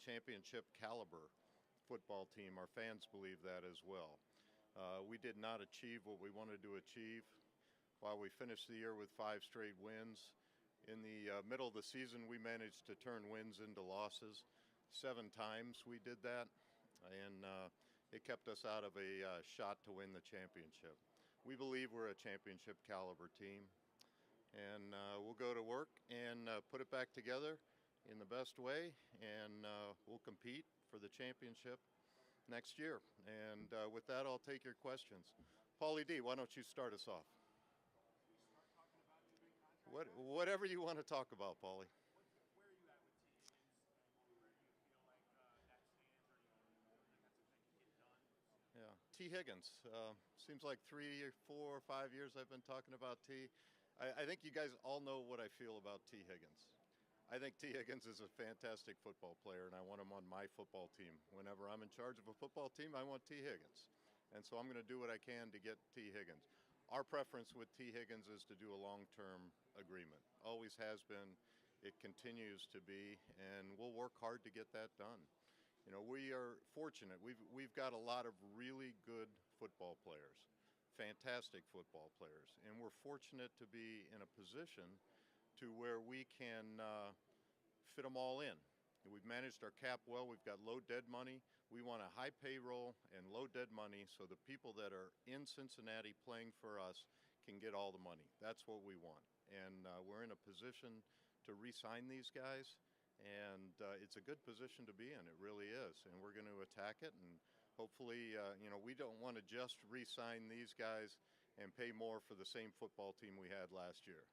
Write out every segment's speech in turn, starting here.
championship caliber football team. Our fans believe that as well. We did not achieve what we wanted to achieve. While we finished the year with 5 straight wins, in the middle of the season we managed to turn wins into losses. 7 times we did that, and it kept us out of a shot to win the championship. We believe we're a championship caliber team, and we'll go to work and put it back together in the best way, and we'll compete for the championship next year. And with that, I'll take your questions. Paulie D, why don't you start us off? Whatever you want to talk about, Paulie. Where are you at with T. Higgins, and where do you feel like that stands, or do you think that's something that can get done? Yeah, T. Higgins. Seems like 3 or 4 or 5 years I've been talking about T. I think you guys all know what I feel about T. Higgins. I think T. Higgins is a fantastic football player, and I want him on my football team. Whenever I'm in charge of a football team, I want T. Higgins. And so I'm going to do what I can to get T. Higgins. Our preference with T. Higgins is to do a long-term agreement. Always has been. It continues to be, and we'll work hard to get that done. You know, we are fortunate. We've got a lot of really good football players, fantastic football players, and we're fortunate to be in a position to where we can fit them all in. We've managed our cap well. We've got low dead money. We want a high payroll and low dead money so the people that are in Cincinnati playing for us can get all the money. That's what we want. And we're in a position to re-sign these guys, and it's a good position to be in. It really is. And we're going to attack it, and hopefully, we don't want to just re-sign these guys and pay more for the same football team we had last year.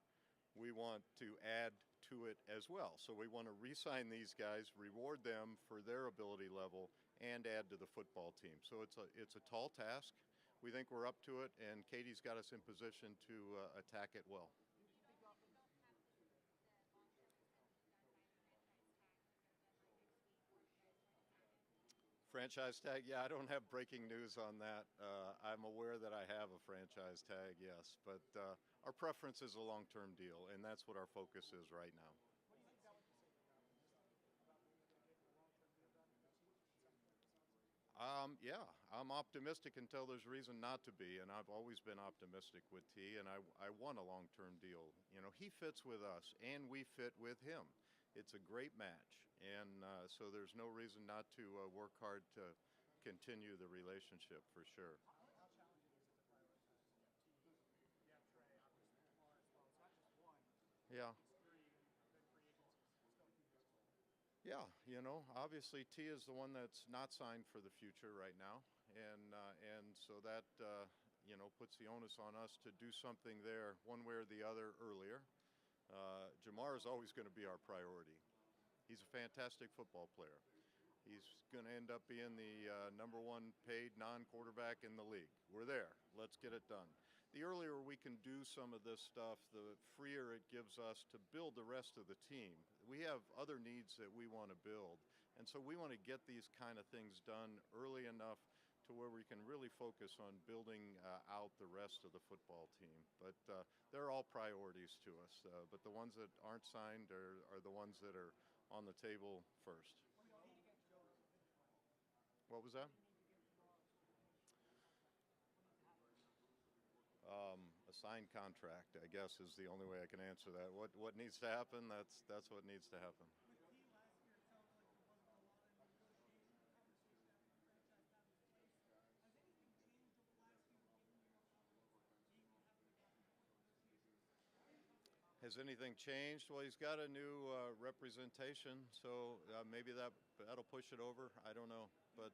We want to add to it as well. So we want to re-sign these guys, reward them for their ability level, and add to the football team. So it's a tall task. We think we're up to it, and Katie's got us in position to attack it well. Franchise tag? Yeah, I don't have breaking news on that. I'm aware that I have a franchise tag, yes, but our preference is a long-term deal, and that's what our focus is right now. What do you think that would say about getting a long-term deal done? Yeah, I'm optimistic until there's reason not to be, and I've always been optimistic with T, and I want a long-term deal. You know, he fits with us, and we fit with him. It's a great match, and so there's no reason not to work hard to continue the relationship for sure. How challenging is it to prioritize? You have T, you have Trey, obviously Lamar as well. It's not just one. Yeah. These 3 good free agents. It's going to be difficult. Yeah, obviously T is the one that's not signed for the future right now, and so that puts the onus on us to do something there one way or the other earlier. Jamar is always going to be our priority. He's a fantastic football player. He's going to end up being the #1 paid non-quarterback in the league. We're there. Let's get it done. The earlier we can do some of this stuff, the freer it gives us to build the rest of the team. We have other needs that we want to build, and so we want to get these kind of things done early enough to where we can really focus on building out the rest of the football team. But they're all priorities to us. But the ones that aren't signed are the ones that are on the table first. What was that? A signed contract, I guess, is the only way I can answer that. What needs to happen? That's what needs to happen. Has anything changed? Well, he's got a new representation, so maybe that'll push it over. I don't know, but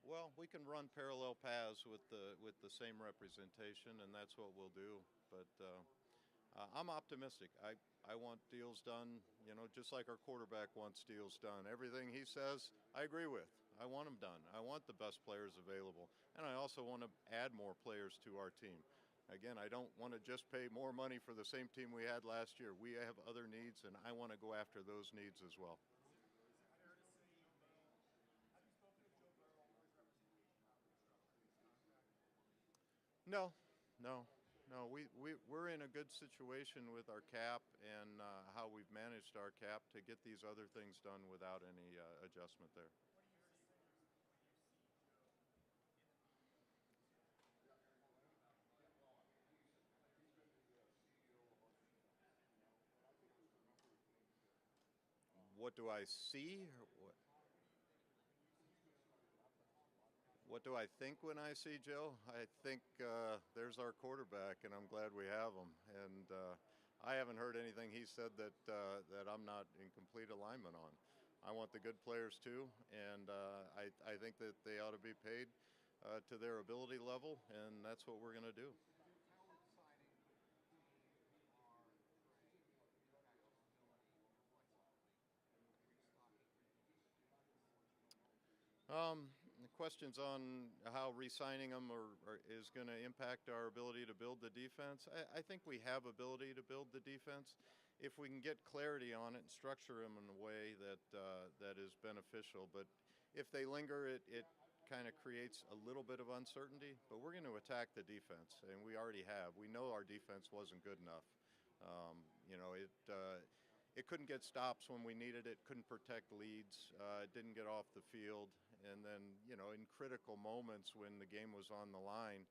well, we can run parallel paths with the same representation, and that's what we'll do. But I'm optimistic. I want deals done, just like our quarterback wants deals done. Everything he says, I agree with. I want them done. I want the best players available. And I also want to add more players to our team. Again, I don't want to just pay more money for the same team we had last year. We have other needs, and I want to go after those needs as well. No, No, we're in a good situation with our cap and how we've managed our cap to get these other things done without any adjustment there. What do you see when you see Joe in the meetings and when you see him What do I see? What do I think when I see Joe? I think there's our quarterback, and I'm glad we have him. And I haven't heard anything he said that I'm not in complete alignment on. I want the good players too, and I think that they ought to be paid to their ability level, and that's what we're going to do. The questions on how re-signing them is going to impact our ability to build the defense. I think we have ability to build the defense if we can get clarity on it and structure them in a way that is beneficial. But if they linger, it kind of creates a little bit of uncertainty. But we're going to attack the defense, and we already have. We know our defense wasn't good enough. It couldn't get stops when we needed it, couldn't protect leads, it didn't get off the field. And then, in critical moments when the game was on the line,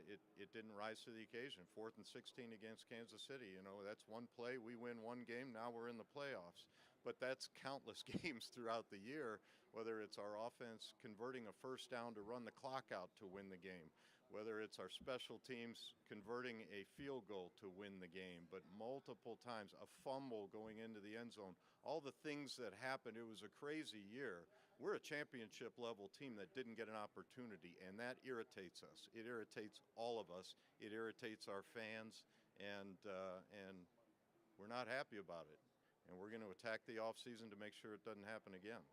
it didn't rise to the occasion. 4th and 16 against Kansas City, that's one play. We win one game, now we're in the playoffs. But that's countless games throughout the year, whether it's our offense converting a first down to run the clock out to win the game, whether it's our special teams converting a field goal to win the game, but multiple times, a fumble going into the end zone, all the things that happened. It was a crazy year. We're a championship level team that didn't get an opportunity, and that irritates us. It irritates all of us. It irritates our fans, and we're not happy about it. And we're going to attack the offseason to make sure it doesn't happen again.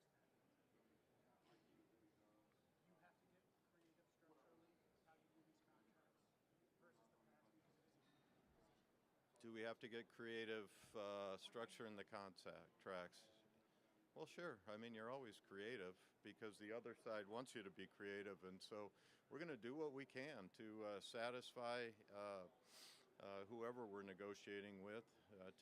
you have to get creative structurally with how you do these contracts versus the past because it is a unique position? Do we have to get creative structure in the contracts? Well, sure. I mean, you're always creative because the other side wants you to be creative. And so we're going to do what we can to satisfy whoever we're negotiating with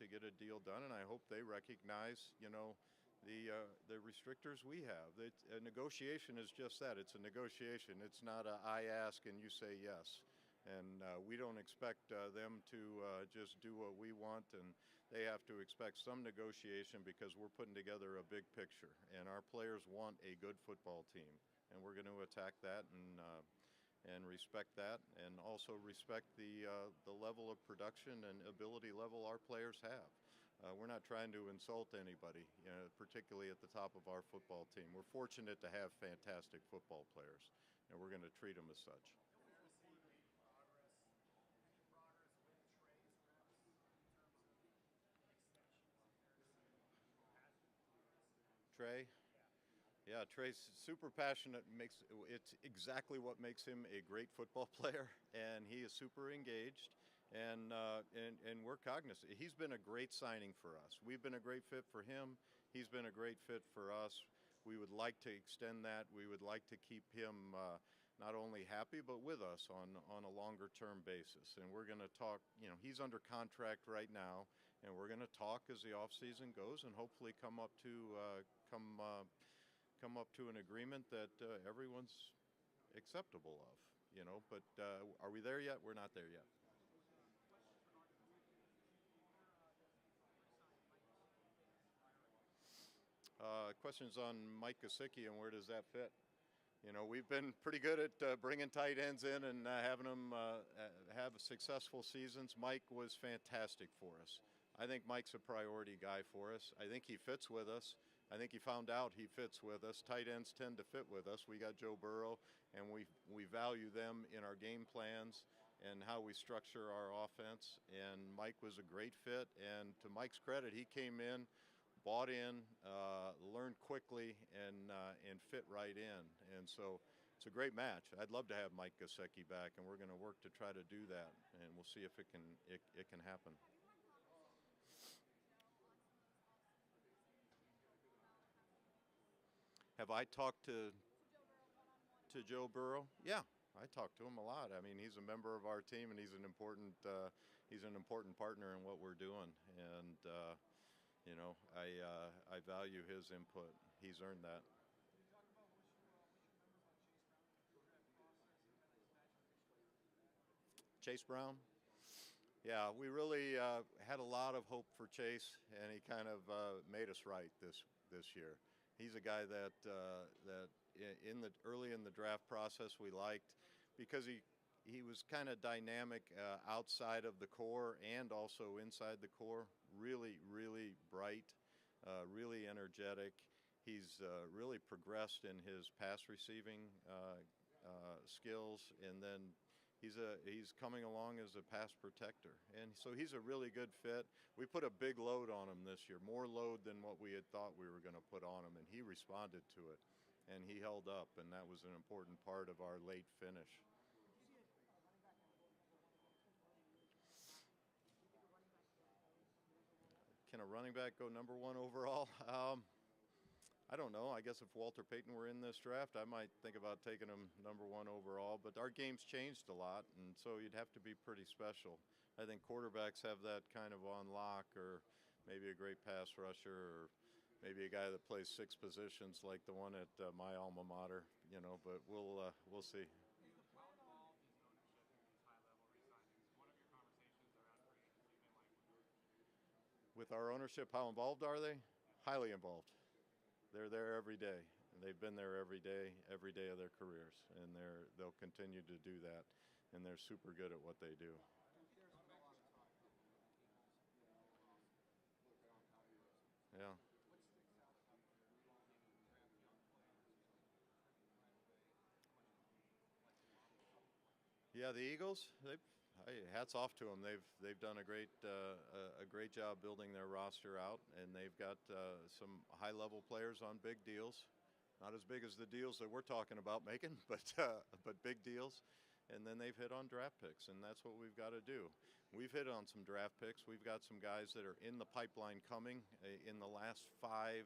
to get a deal done. And I hope they recognize, the restrictors we have. A negotiation is just that. It's a negotiation. It's not a I ask and you say yes. And we don't expect them to just do what we want, and they have to expect some negotiation because we're putting together a big picture. And our players want a good football team, and we're going to attack that and respect that, and also respect the level of production and ability level our players have. We're not trying to insult anybody, particularly at the top of our football team. We're fortunate to have fantastic football players, and we're going to treat them as such. Trey? Yeah, Trey's super passionate. It's exactly what makes him a great football player, and he is super engaged, and we're cognizant. He's been a great signing for us. We've been a great fit for him. He's been a great fit for us. We would like to extend that. We would like to keep him not only happy but with us on a longer-term basis. And we're going to talk. He's under contract right now, and we're going to talk as the offseason goes, and hopefully come up to an agreement that everyone's acceptable of. But are we there yet? We're not there yet. Questions on Mike Gesicki and where does that fit? We've been pretty good at bringing tight ends in and having them have successful seasons. Mike was fantastic for us. I think Mike's a priority guy for us. I think he fits with us. I think he found out he fits with us. Tight ends tend to fit with us. We got Joe Burrow, and we value them in our game plans and how we structure our offense. And Mike was a great fit. And to Mike's credit, he came in, bought in, learned quickly, and fit right in. And so it's a great match. I'd love to have Mike Gesicki back, and we're going to work to try to do that. And we'll see if it can happen. Have I talked to Joe Burrow? Yeah, I talk to him a lot. I mean, he's a member of our team, and he's an important partner in what we're doing. And you know, I value his input. He's earned that. Can you talk about what you remember about Chase Brown through the draft process and then his maturation after that? Chase Brown. Yeah, we really had a lot of hope for Chase, and he kind of made us right this year. He's a guy that in the early in the draft process we liked because he was kind of dynamic outside of the core and also inside the core. Really bright, really energetic. He's really progressed in his pass receiving skills, and then he's coming along as a pass protector, and so he's a really good fit. We put a big load on him this year, more load than what we had thought we were going to put on him, and he responded to it, and he held up, and that was an important part of our late finish. Can a running back go number one overall? I don't know. I guess if Walter Payton were in this draft, I might think about taking him number one overall. But our game's changed a lot, and so you'd have to be pretty special. I think quarterbacks have that kind of on lock, or maybe a great pass rusher, or maybe a guy that plays six positions like the one at my alma mater. You know, but we'll see. How involved is ownership in these high-level re-signings? What have your conversations around free agency been like with them? With our ownership, how involved are they? Highly involved. They're there every day, and they've been there every day of their careers, and they'll continue to do that, and they're super good at what they do. Yeah. Yeah, the Eagles. Hats off to them. They've done a great job building their roster out, and they've got some high level players on big deals. Not as big as the deals that we're talking about making, but big deals. And then they've hit on draft picks, and that's what we've got to do. We've hit on some draft picks. We've got some guys that are in the pipeline coming in the last 5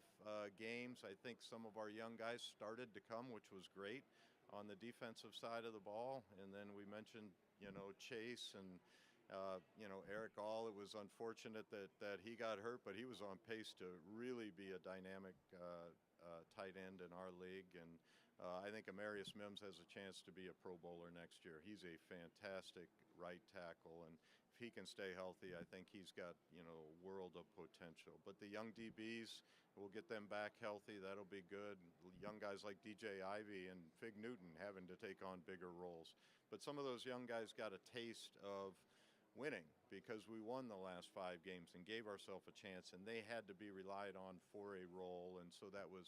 games. I think some of our young guys started to come, which was great on the defensive side of the ball. And then we mentioned, Chase and, Eric All. It was unfortunate that he got hurt, but he was on pace to really be a dynamic tight end in our league. And I think Amarius Mims has a chance to be a Pro Bowler next year. He's a fantastic right tackle, and if he can stay healthy, I think he's got, a world of potential. But the young DBs, we'll get them back healthy. That'll be good. Young guys like DJ Ivey and Fig Newton having to take on bigger roles. But some of those young guys got a taste of winning because we won the last 5 games and gave ourselves a chance, and they had to be relied on for a role, and so that was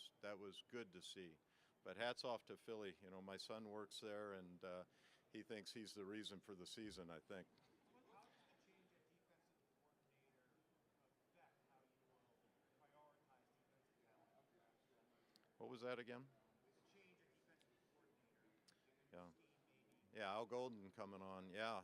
good to see. But hats off to Philly. My son works there, and he thinks he's the reason for the season, I think. How does the change at defensive coordinator affect how you will prioritize defensive talent? What was that again? The change at defensive coordinator and Yeah. scheme maybe. Yeah, Al Golden coming on. Yeah.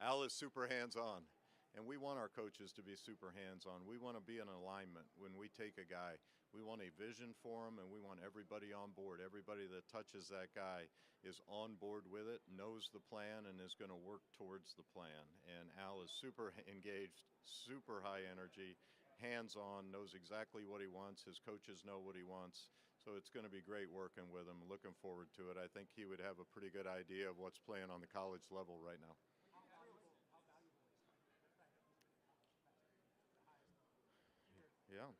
Al is super hands-on, and we want our coaches to be super hands-on. We want to be in alignment when we take a guy. We want a vision for him, and we want everybody on board. Everybody that touches that guy is on board with it, knows the plan, and is going to work towards the plan. And Al is super engaged, super high energy, hands-on, knows exactly what he wants. His coaches know what he wants. So it's going to be great working with him. Looking forward to it. I think he would have a pretty good idea of what's playing on the college level right now. Yeah.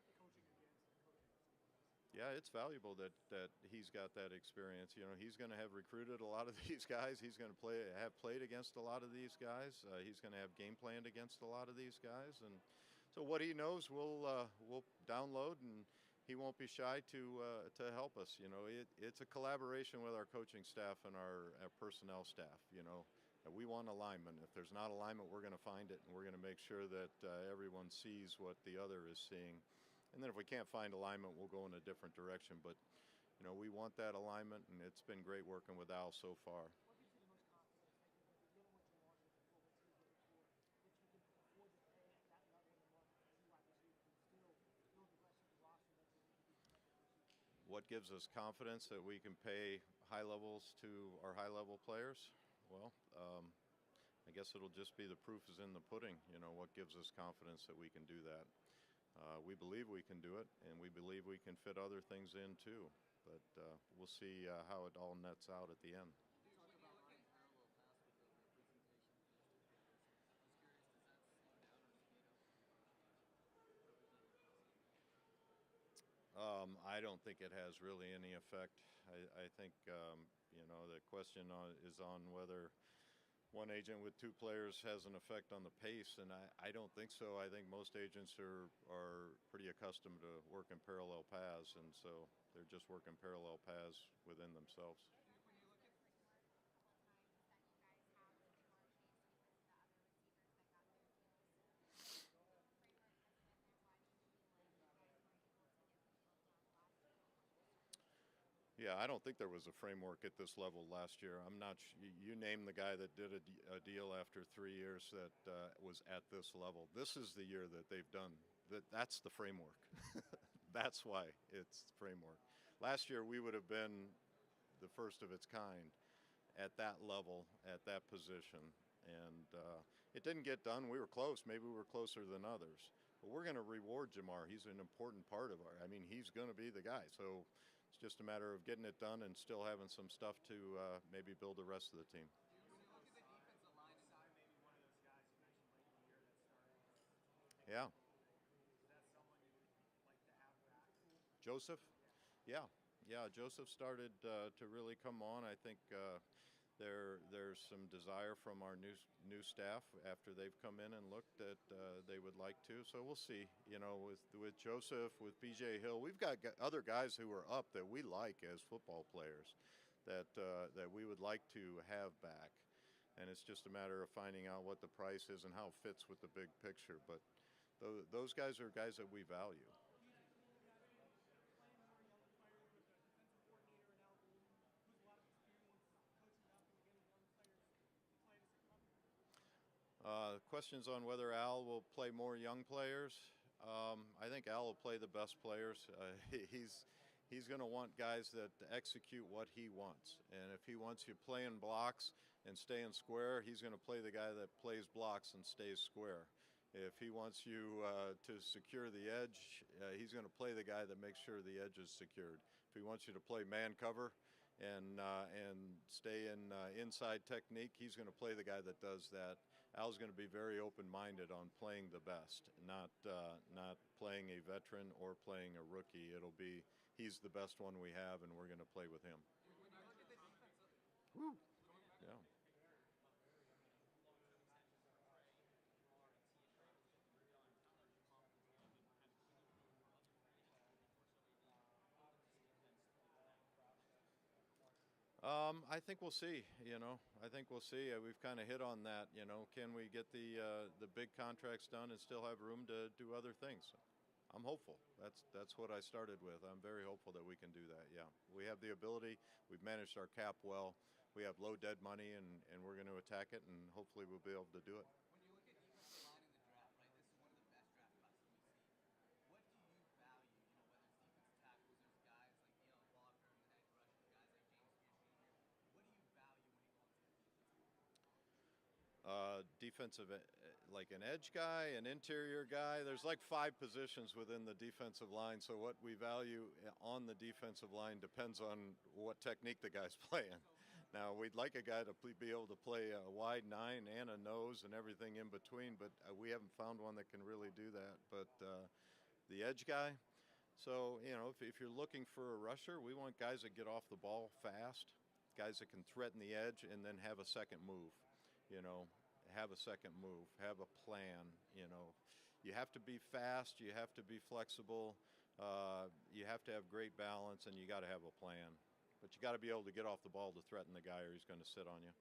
Yeah, it's valuable that he's got that experience. He's going to have recruited a lot of these guys. He's going to have played against a lot of these guys. He's going to have game planned against a lot of these guys. And so what he knows, we'll download, and he won't be shy to help us. It's a collaboration with our coaching staff and our personnel staff. We want alignment. If there's not alignment, we're going to find it, and we're going to make sure that everyone sees what the other is seeing. And then if we can't find alignment, we'll go in a different direction. But, we want that alignment, and it's been great working with Al so far. What gives you the most confidence that you're going to be getting what you want with the full receiver core, that you can afford to pay at that level and run 2 wide receivers and still build the rest of the roster that you need to be? What gives us confidence that we can pay high levels to our high-level players? Well, I guess it'll just be the proof is in the pudding. What gives us confidence that we can do that? We believe we can do it, and we believe we can fit other things in too. But we'll see how it all nets out at the end. I don't think it has really any effect. I think the question is on whether one agent with two players has an effect on the pace, and I don't think so. I think most agents are pretty accustomed to working parallel paths, and so they're just working parallel paths within themselves. Yeah, I don't think there was a framework at this level last year. I'm not. You name the guy that did a deal after 3 years that was at this level. This is the year that they've done. That's the framework. That's why it's framework. Last year we would have been the first of its kind at that level, at that position, and it didn't get done. We were close. Maybe we were closer than others. But we're going to reward Jamar. He's an important part of our. I mean, he's going to be the guy. So it's just a matter of getting it done and still having some stuff to maybe build the rest of the team. Yeah. Joseph? Yeah. Yeah, Joseph started to really come on. I think there's some desire from our new staff after they've come in and looked that they would like to. So we'll see. With Joseph, with BJ Hill, we've got other guys who are up that we like as football players that we would like to have back. And it's just a matter of finding out what the price is and how it fits with the big picture. But those guys are guys that we value. Questions on whether Al will play more young players. I think Al will play the best players. He's going to want guys that execute what he wants. And if he wants you playing blocks and staying square, he's going to play the guy that plays blocks and stays square. If he wants you to secure the edge, he's going to play the guy that makes sure the edge is secured. If he wants you to play man cover and stay in inside technique, he's going to play the guy that does that. Al's going to be very open-minded on playing the best, not playing a veteran or playing a rookie. It'll be he's the best one we have, and we're going to play with him. Woo. Yeah. I think we'll see. I think we'll see. We've kind of hit on that. Can we get the big contracts done and still have room to do other things? I'm hopeful. That's what I started with. I'm very hopeful that we can do that. Yeah, we have the ability. We've managed our cap well. We have low dead money, and we're going to attack it, and hopefully we'll be able to do it. Defensive, like an edge guy, an interior guy. There's like 5 positions within the defensive line. So what we value on the defensive line depends on what technique the guy's playing. Now, we'd like a guy to be able to play a wide 9 and a nose and everything in between, but we haven't found one that can really do that. But the edge guy, so, if you're looking for a rusher, we want guys that get off the ball fast, guys that can threaten the edge and then have a second move. Have a second move, have a plan. You have to be fast, you have to be flexible, you have to have great balance, and you got to have a plan. But you got to be able to get off the ball to threaten the guy, or he's going to sit on you.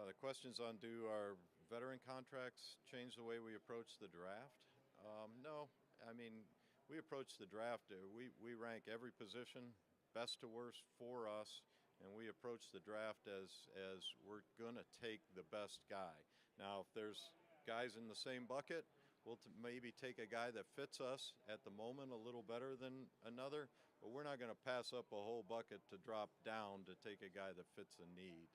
The questions on do our veteran contracts change the way we approach the draft? No. I mean, we approach the draft. We rank every position best to worst for us and we approach the draft as we're going to take the best guy. Now, if there's guys in the same bucket, we'll maybe take a guy that fits us at the moment a little better than another, but we're not going to pass up a whole bucket to drop down to take a guy that fits a need.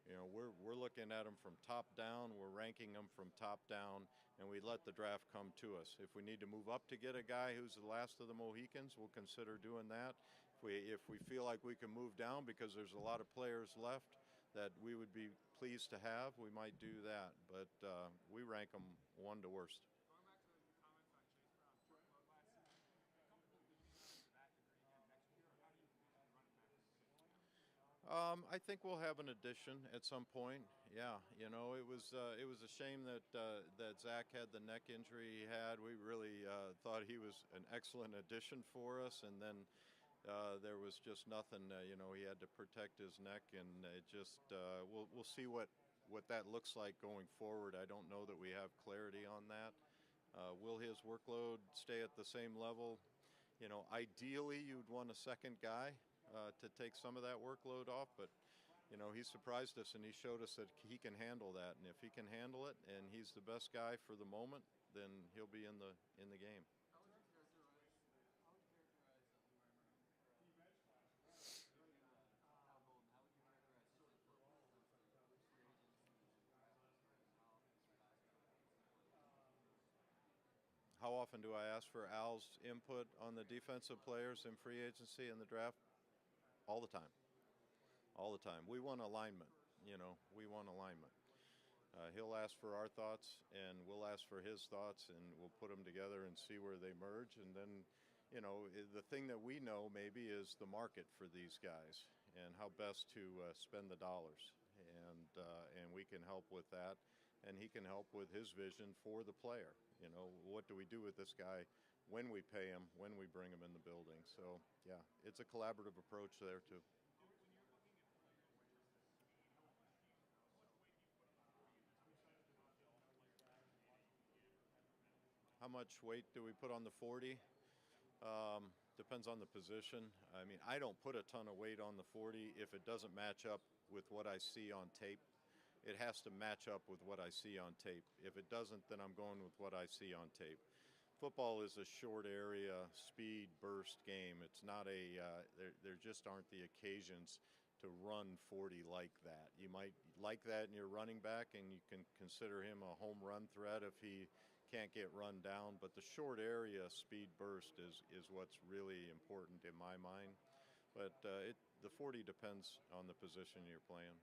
You know, we're looking at them from top down, we're ranking them from top down, and we let the draft come to us. If we need to move up to get a guy who's the last of the Mohicans, we'll consider doing that. If we feel like we can move down because there's a lot of players left that we would be pleased to have, we might do that. But we rank them one to worst. Going back to your comments on Chase Brown's workload last season, how comfortable would you be running back agree again next year, or how do you envision running back position? I think we'll have an addition at some point. Yeah, you know, it was a shame that that Zach had the neck injury he had. We really thought he was an excellent addition for us, and then there was just nothing. You know, he had to protect his neck, and it just we'll see what that looks like going forward. I don't know that we have clarity on that. Will his workload stay at the same level? You know, ideally you'd want a second guy to take some of that workload off, but you know, he surprised us and he showed us that he can handle that. And if he can handle it and he's the best guy for the moment, then he'll be in the game. How often do I ask for Al's input on the defensive players in free agency and the draft? All the time. All the time. We want alignment. You know, we want alignment. He'll ask for our thoughts, and we'll ask for his thoughts, and we'll put them together and see where they merge. And then, you know, the thing that we know maybe is the market for these guys and how best to spend the dollars. And we can help with that, and he can help with his vision for the player. You know, what do we do with this guy when we pay him, when we bring him in the building? So, yeah, it's a collaborative approach there, too. How much weight do we put on the 40? Depends on the position. I mean, I don't put a ton of weight on the 40 if it doesn't match up with what I see on tape. It has to match up with what I see on tape. If it doesn't, then I'm going with what I see on tape. Football is a short area, speed, burst game. It's not there just aren't the occasions to run 40 like that. You might like that in your running back, and you can consider him a home run threat if he can't get run down. But the short area speed burst is what's really important in my mind. But the 40 depends on the position you're playing.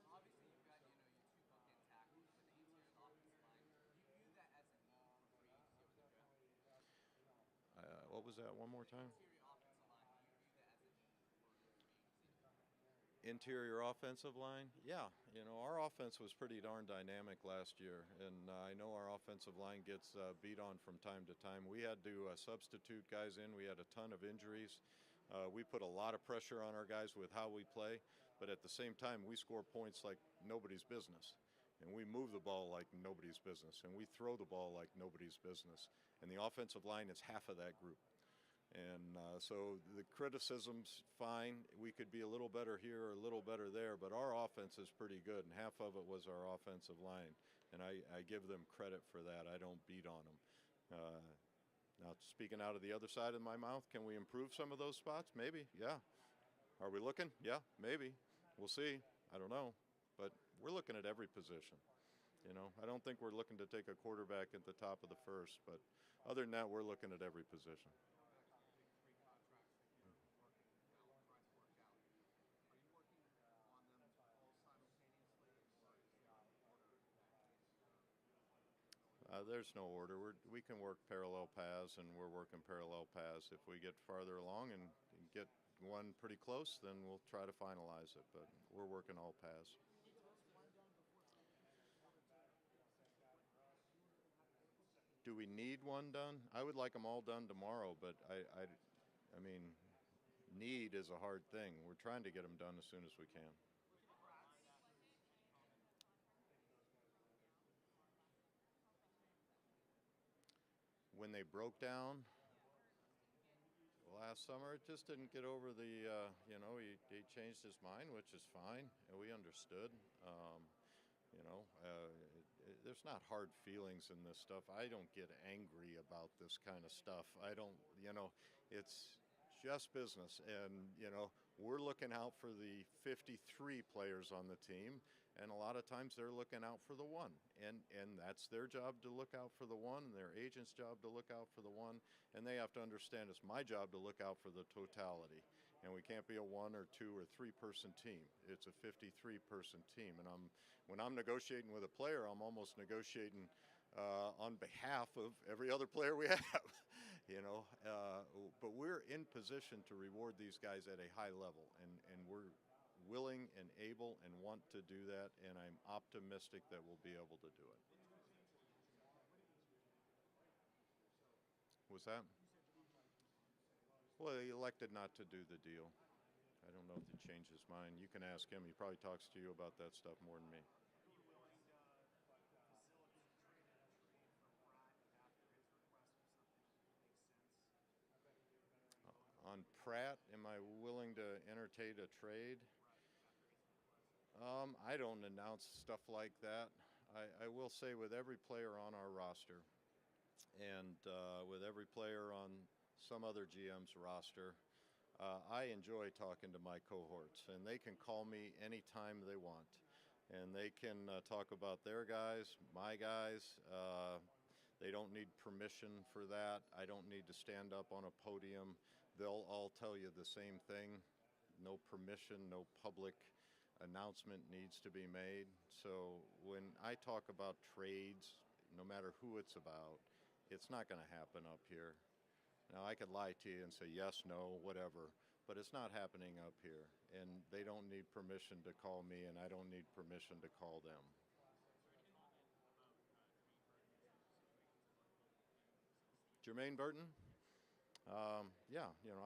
Obviously, you've got your two bookend tackles, but the interior of the offensive line. Do you view that as a need for free agency over the draft? What was that? One more time. Interior offensive line. Do you view that as a need for free agency? Interior offensive line? Yeah, you know, our offense was pretty darn dynamic last year, and I know our offensive line gets beat on from time to time. We had to substitute guys in. We had a ton of injuries. We put a lot of pressure on our guys with how we play, but at the same time, we score points like nobody's business, and we move the ball like nobody's business, and we throw the ball like nobody's business, and the offensive line is half of that group. And so the criticism's fine. We could be a little better here or a little better there, but our offense is pretty good, and half of it was our offensive line. And I give them credit for that. I don't beat on them. Now, speaking out of the other side of my mouth, can we improve some of those spots? Maybe, yeah. Are we looking? Yeah, maybe. We'll see. I don't know. But we're looking at every position. You know, I don't think we're looking to take a quarterback at the top of the first, but other than that, we're looking at every position. There's no order. We can work parallel paths, and we're working parallel paths. If we get farther along and get one pretty close, then we'll try to finalize it. But we're working all paths. Do we need one done? I would like them all done tomorrow, but I mean, need is a hard thing. We're trying to get them done as soon as we can. When they broke down, well, last summer. It just didn't get over the, he changed his mind, which is fine, and we understood. There's not hard feelings in this stuff. I don't get angry about this kind of stuff. I don't, it's just business. And, we're looking out for the 53 players on the team, and a lot of times they're looking out for the one. And that's their job to look out for the one, and their agent's job to look out for the one. And they have to understand it's my job to look out for the totality. And we can't be a 1 or 2 or 3 person team. It's a 53 person team. And when I'm negotiating with a player, I'm almost negotiating on behalf of every other player we have. But we're in position to reward these guys at a high level, and we're willing and able and want to do that, and I'm optimistic that we'll be able to do it. Was that? Well, he elected not to do the deal. I don't know if he changed his mind. You can ask him. He probably talks to you about that stuff more than me. Are you willing to facilitate trade and a trade for Pratt after his request for something that makes sense? On Pratt, am I willing to entertain a trade? I don't announce stuff like that. I will say with every player on our roster and with every player on some other GM's roster, I enjoy talking to my cohorts, and they can call me anytime they want. And they can talk about their guys, my guys. They don't need permission for that. I don't need to stand up on a podium. They'll all tell you the same thing. No permission, no public announcement needs to be made. So when I talk about trades, no matter who it's about, it's not going to happen up here. Now, I could lie to you and say yes, no, whatever, but it's not happening up here. And they don't need permission to call me, and I don't need permission to call them. Jermaine Burton?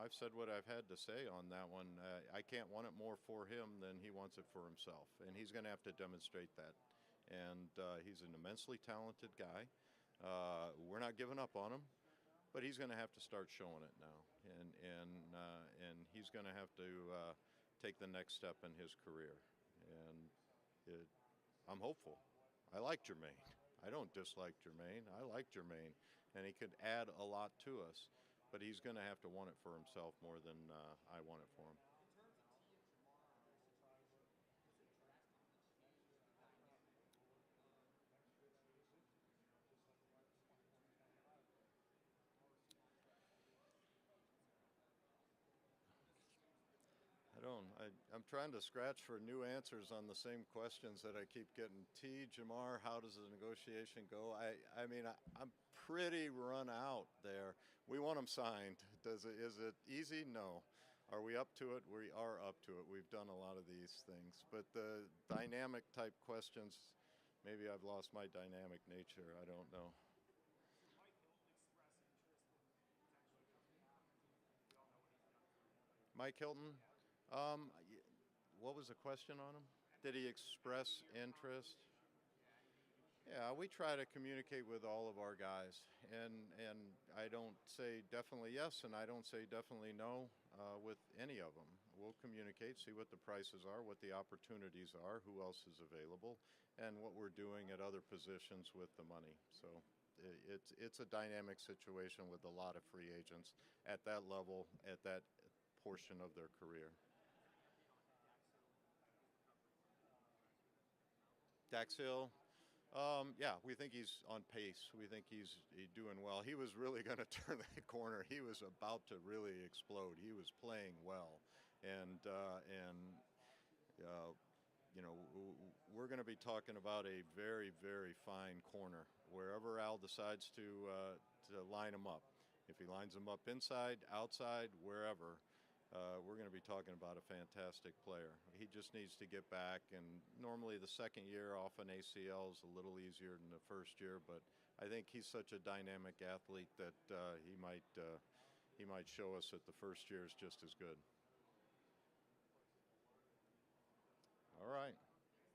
I've said what I've had to say on that one. I can't want it more for him than he wants it for himself, and he's going to have to demonstrate that. And he's an immensely talented guy. We're not giving up on him, but he's going to have to start showing it now, and he's going to have to take the next step in his career. And I'm hopeful. I like Jermaine. I don't dislike Jermaine. I like Jermaine, and he could add a lot to us. But he's going to have to want it for himself more than I want it for him. I'm trying to scratch for new answers on the same questions that I keep getting. Jamar, how does the negotiation go? I'm pretty run out there. We want him signed. Is it easy? No. Are we up to it? We are up to it. We've done a lot of these things. But the dynamic type questions, maybe I've lost my dynamic nature. I don't know. Mike Hilton? What was the question on him? Did he express interest? Yeah, we try to communicate with all of our guys, and I don't say definitely yes, and I don't say definitely no with any of them. We'll communicate, see what the prices are, what the opportunities are, who else is available, and what we're doing at other positions with the money. So it's a dynamic situation with a lot of free agents at that level, at that portion of their career. Dax Hill, we think he's on pace. We think he's doing well. He was really going to turn that corner. He was about to really explode. He was playing well, and we're going to be talking about a very, very fine corner wherever Al decides to line him up. If he lines him up inside, outside, wherever. We're going to be talking about a fantastic player. He just needs to get back, and normally the second year off an ACL is a little easier than the first year, but I think he's such a dynamic athlete that he might show us that the first year is just as good. All right.